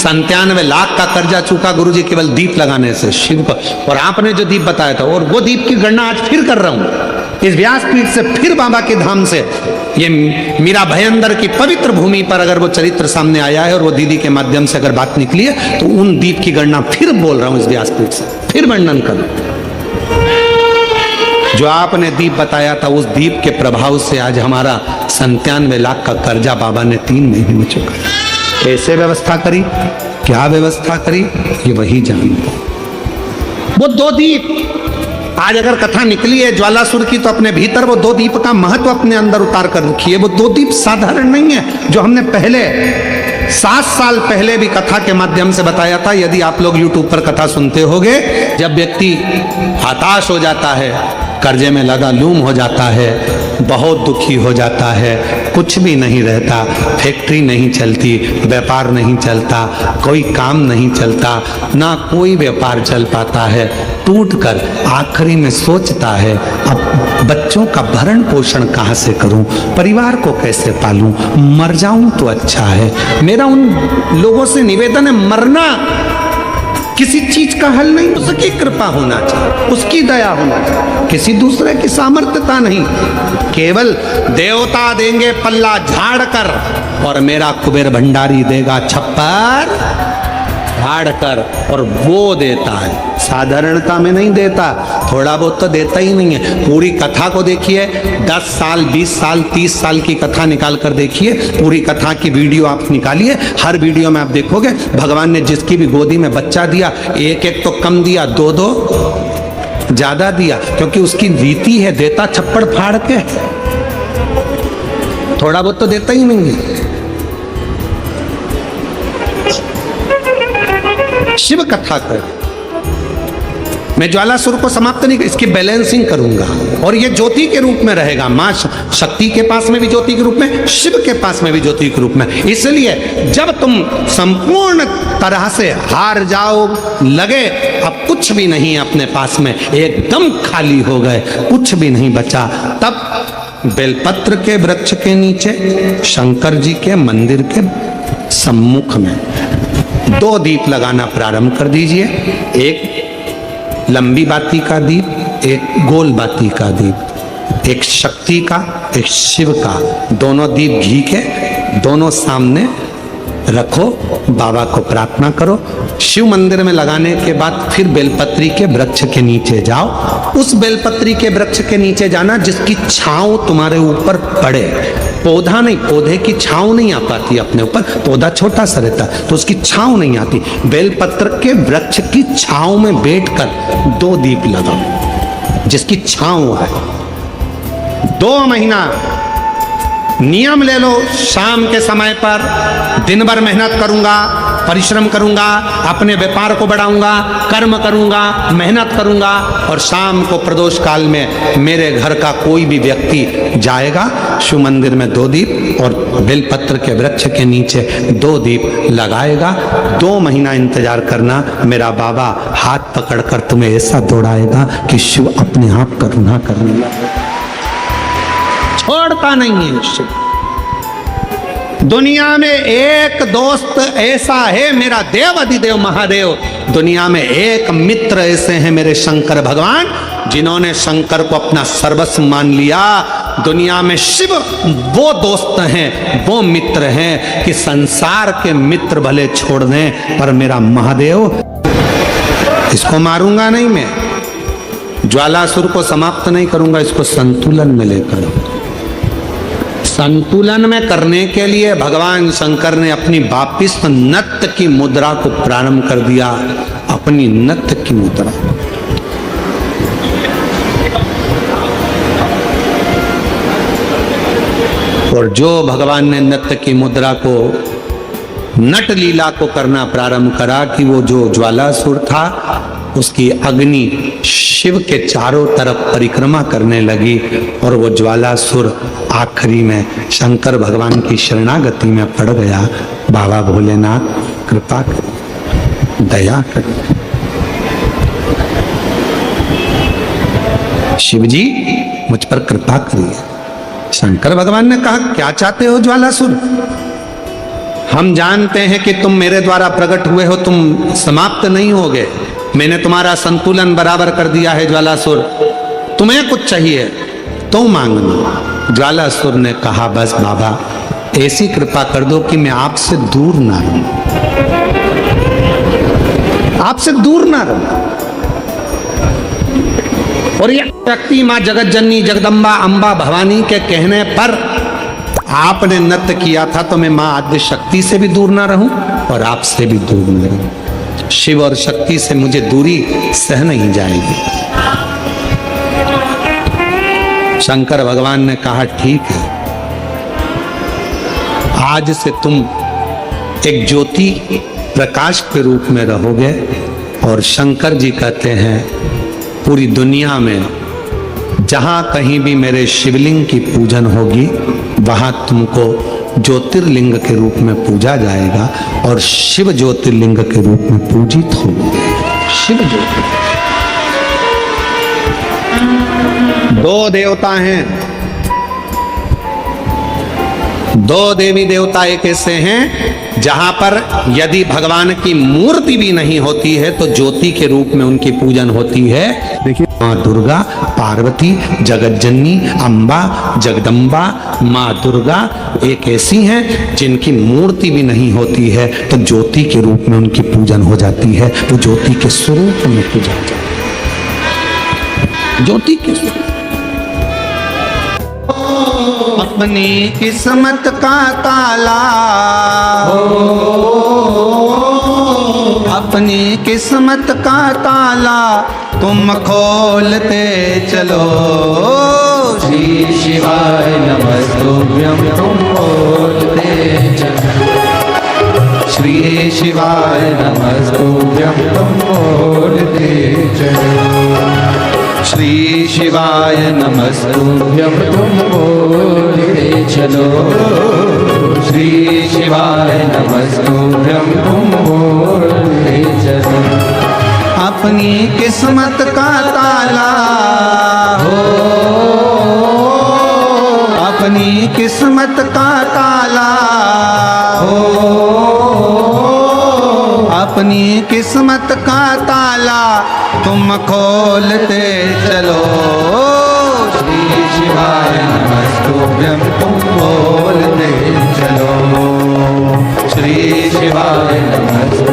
97 लाख का कर्जा चूका गुरुजी केवल दीप लगाने से शिव को। और आपने जो दीप बताया था, और वो दीप की गणना आज फिर कर रहा हूं इस व्यासपीठ से, फिर बाबा के धाम से। ये मीरा भयंदर की पवित्र भूमि पर अगर वो चरित्र सामने आया है और वो दीदी के माध्यम से अगर बात निकली है, तो उन दीप की गणना फिर बोल रहा हूं इस व्यासपीठ से, फिर वर्णन करूं। जो आपने दीप बताया था, उस दीप के प्रभाव से आज हमारा 97 लाख का कर्जा बाबा ने 3 महीने में चुकाया। कैसे व्यवस्था करी, क्या व्यवस्था करी, ये वही जानते। वो 2 दीप आज अगर कथा निकली है ज्वालासुर की, तो अपने भीतर वो 2 दीप का महत्व अपने अंदर उतार कर रखी है। वो 2 दीप साधारण नहीं है, जो हमने पहले 7 साल पहले भी कथा के माध्यम से बताया था। यदि आप लोग YouTube पर कथा सुनते होंगे, जब व्यक्ति हताश हो जाता है, कर्जे में लगा लूम हो जाता है, बहुत दुखी हो जाता है, कुछ भी नहीं रहता, फैक्ट्री नहीं चलती, व्यापार नहीं चलता, कोई काम नहीं चलता, ना कोई व्यापार चल पाता है, टूटकर आखिरी में सोचता है अब बच्चों का भरण पोषण कहाँ से करूं, परिवार को कैसे पालूं, मर जाऊं तो अच्छा है। मेरा उन लोगों से निवेदन है, मरना किसी चीज का हल नहीं, उसकी कृपा होना चाहिए, उसकी दया होना चाहिए, किसी दूसरे की सामर्थ्यता नहीं। केवल देवता देंगे पल्ला झाड़ कर, और मेरा कुबेर भंडारी देगा छप्पर झाड़ कर, और वो देता है, साधारणता में नहीं देता, थोड़ा बहुत तो देता ही नहीं है। पूरी कथा को देखिए, 10 साल 20 साल 30 साल की कथा निकाल कर देखिए, पूरी कथा की वीडियो आप निकालिए, हर वीडियो में आप देखोगे भगवान ने जिसकी भी गोदी में बच्चा दिया, एक तो कम दिया, 2 ज्यादा दिया, क्योंकि उसकी रीति है देता छप्पड़ फाड़ के, थोड़ा बहुत तो देता ही नहीं है। शिव कथा कर, मैं ज्वालासुर को समाप्त नहीं, इसकी बैलेंसिंग करूंगा, और ये ज्योति के रूप में रहेगा। मां शक्ति के पास में भी ज्योति के रूप में, शिव के पास में भी ज्योति के रूप में। इसलिए जब तुम संपूर्ण तरह से हार जाओ, लगे अब कुछ भी नहीं अपने पास में, एकदम खाली हो गए, कुछ भी नहीं बचा, तब बेलपत्र के वृक्ष के नीचे शंकर जी के मंदिर के सम्मुख में 2 दीप लगाना प्रारंभ कर दीजिए। एक लंबी बाती का दीप, एक गोल बाती का दीप, एक शक्ति का, एक शिव का, दोनों दीप घी के दोनों सामने रखो, बाबा को प्रार्थना करो। शिव मंदिर में लगाने के बाद फिर बेलपत्री के वृक्ष के नीचे जाओ। उस बेलपत्री के वृक्ष के नीचे जाना जिसकी छांव तुम्हारे ऊपर पड़े, पौधा नहीं, पौधे की छांव नहीं आ पाती अपने ऊपर, पौधा छोटा सा रहता तो उसकी छांव नहीं आती। बेलपत्र के वृक्ष की छांव में बैठकर 2 दीप लगाओ जिसकी छांव है। 2 महीना नियम ले लो, शाम के समय पर दिन भर मेहनत करूंगा, परिश्रम करूंगा, अपने व्यापार को बढ़ाऊंगा, कर्म करूंगा, मेहनत करूंगा, और शाम को प्रदोष काल में मेरे घर का कोई भी व्यक्ति जाएगा, शिव मंदिर में 2 दीप और बेलपत्र के वृक्ष के नीचे 2 दीप लगाएगा। 2 महीना इंतजार करना, मेरा बाबा हाथ पकड़कर तुम्हें ऐसा दौड़ाएगा कि शिव अपने आप करुणा करने लगेगा, छोड़ता नहीं है शिव। दुनिया में एक दोस्त ऐसा है मेरा देव अधिदेव महादेव, दुनिया में एक मित्र ऐसे हैं मेरे शंकर भगवान, जिन्होंने शंकर को अपना सर्वस्व मान लिया। दुनिया में शिव वो दोस्त हैं, वो मित्र हैं कि संसार के मित्र भले छोड़ दें, पर मेरा महादेव, इसको मारूंगा नहीं मैं, ज्वालासुर को समाप्त नहीं करूंगा, इसको संतुलन में लेकर। संतुलन में करने के लिए भगवान शंकर ने अपनी वापिस नत्य की मुद्रा को प्रारंभ कर दिया, अपनी नत्य की मुद्रा। और जो भगवान ने नत्य की मुद्रा को, नट लीला को करना प्रारंभ करा कि वो जो ज्वालासुर था उसकी अग्नि शिव के चारों तरफ परिक्रमा करने लगी, और वो ज्वालासुर आखिरी में शंकर भगवान की शरणागति में पड़ गया। बाबा भोलेनाथ कृपा कर, दया कर, शिव जी मुझ पर कृपा करिए। शंकर भगवान ने कहा क्या चाहते हो ज्वालासुर? हम जानते हैं कि तुम मेरे द्वारा प्रकट हुए हो, तुम समाप्त नहीं होगे। मैंने तुम्हारा संतुलन बराबर कर दिया है ज्वालासुर, तुम्हें कुछ चाहिए तो मांगना। ज्वालासुर ने कहा बस बाबा ऐसी कृपा कर दो कि मैं आपसे दूर ना रहूं, आपसे दूर ना रहूं। और ये शक्ति मां जगत जननी जगदम्बा अंबा भवानी के कहने पर आपने नृत्य किया था, तो मैं मां आद्य शक्ति से भी दूर ना रहूं और आपसे भी दूर न रहूं। शिव और शक्ति से मुझे दूरी सह नहीं जाएगी। शंकर भगवान ने कहा ठीक है, आज से तुम एक ज्योति प्रकाश के रूप में रहोगे। और शंकर जी कहते हैं पूरी दुनिया में जहां कहीं भी मेरे शिवलिंग की पूजन होगी वहां तुमको ज्योतिर्लिंग के रूप में पूजा जाएगा और शिव ज्योतिर्लिंग के रूप में पूजित होंगे। शिव ज्योति दो देवता हैं, दो देवी देवता एक ऐसे हैं जहां पर यदि भगवान की मूर्ति भी नहीं होती है तो ज्योति के रूप में उनकी पूजन होती है। देखिए माँ दुर्गा, पार्वती, जगतजननी, अम्बा, जगदम्बा, माँ दुर्गा एक ऐसी हैं जिनकी मूर्ति भी नहीं होती है तो ज्योति के रूप में उनकी पूजन हो जाती है। वो ज्योति के स्वरूप में पूजा जाती है, ज्योति के स्वरूप। अपनी किस्मत का ताला, अपनी किस्मत का ताला तुम खोलते चलो। श्री शिवाय नमस्तुभ्यं तुम खोलते चलो। श्री शिवाय नमस्तुभ्यं तुम खोलते चलो। श्री शिवाय नमस्तुभ्यं तुम बोलते चलो। श्री शिवाय नमस्तुभ्यं तुम बोलते चलो। अपनी किस्मत का ताला हो, अपनी किस्मत का ताला हो, अपनी किस्मत का ताला तुम खोलते चलो। श्री शिवाय नमस्तुभ्यं तुम बोलते चलो। श्री शिवाय नमस्तुभ्यं